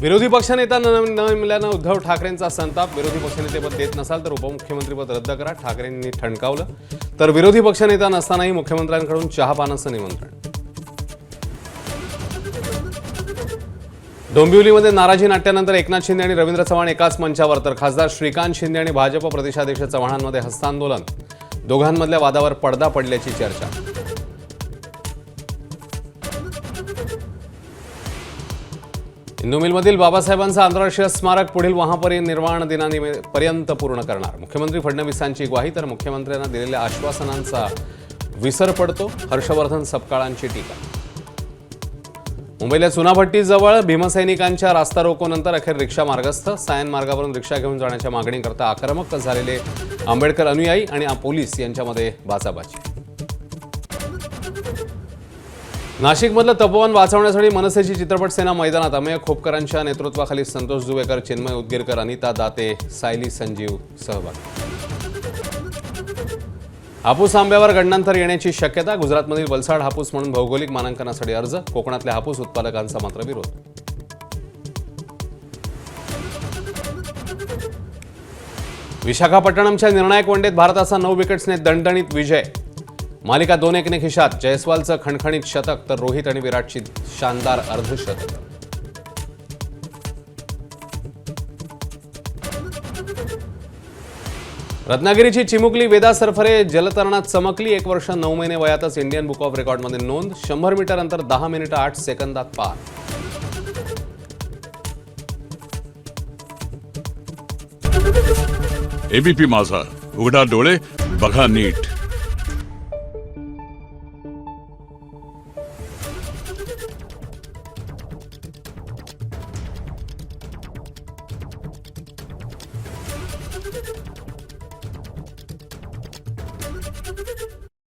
विरोधी पक्षनेता न मिळाल्यानं उद्धव ठाकरेंचा संताप। विरोधी पक्षनेतेपद देत नसाल तर उपमुख्यमंत्रीपद रद्द करा, ठाकरेंनी ठणकावलं। तर विरोधी पक्षनेता नसतानाही मुख्यमंत्र्यांकडून चहापानाचं निमंत्रण। डोंबिवलीमध्ये नाराजी नाट्यानंतर एकनाथ शिंदे आणि रवींद्र चव्हाण एकाच मंचावर, तर खासदार श्रीकांत शिंदे आणि भाजप प्रदेशाध्यक्ष चव्हाणांमध्ये हस्तांदोलन। दोघांमधल्या वादावर पडदा पडल्याची चर्चा। इंदुमिलमधील बाबासाहेबांचं आंतरराष्ट्रीय स्मारक पुढील महापरिनिर्वाण दिनापर्यंत पूर्ण करणार। मुख्यमंत्री फडणवीसांची ग्वाही, तर मुख्यमंत्र्यांना दिलेल्या आश्वासनांचा विसर पडतो। हर्षवर्धन सपकाळांची टीका। मुंबईला चुनाभट्टीजवळ भीमसैनिकांच्या रास्ता रोकोनंतर अखेर रिक्षा मार्गस्थ। सायन मार्गावरून रिक्षा घेऊन जाण्याच्या मागणीकरता आक्रमक झालेले आंबेडकर अनुयायी आणि पोलीस यांच्यामध्ये बाचाबाची। नाशिकमधलं तपोवन वाचवण्यासाठी मनसेची चित्रपट सेना मैदानात। अमेय खोपकरांच्या नेतृत्वाखाली संतोष जुवेकर, चिन्मय उदगीरकर, अनिता दाते, सायली संजीव सहभागी। हापूस आंब्यावर गंडांतर येण्याची शक्यता। गुजरातमधील वलसाड हापूस म्हणून भौगोलिक मानांकनासाठी अर्ज। कोकणातल्या हापूस उत्पादकांचा मात्र विरोध। विशाखापट्टणमच्या निर्णायक वनडेत भारताचा 9 विकेट्सने दणदणीत विजय। मालिका 2-1 ने खिशात। जयस्वालचं खणखणीत शतक, तर रोहित आणि विराटची शानदार अर्धशतक। रत्नागिरीची चिमुकली वेदा सरफरे जलतरणात चमकली। 1 वर्ष 9 महिने वयातच इंडियन बुक ऑफ रेकॉर्डमध्ये नोंद। 100 मीटर अंतर 10 मिनिटं 8 सेकंदात पार। एबीपी माझा, उघडा डोळे बघा नीट। Thank you.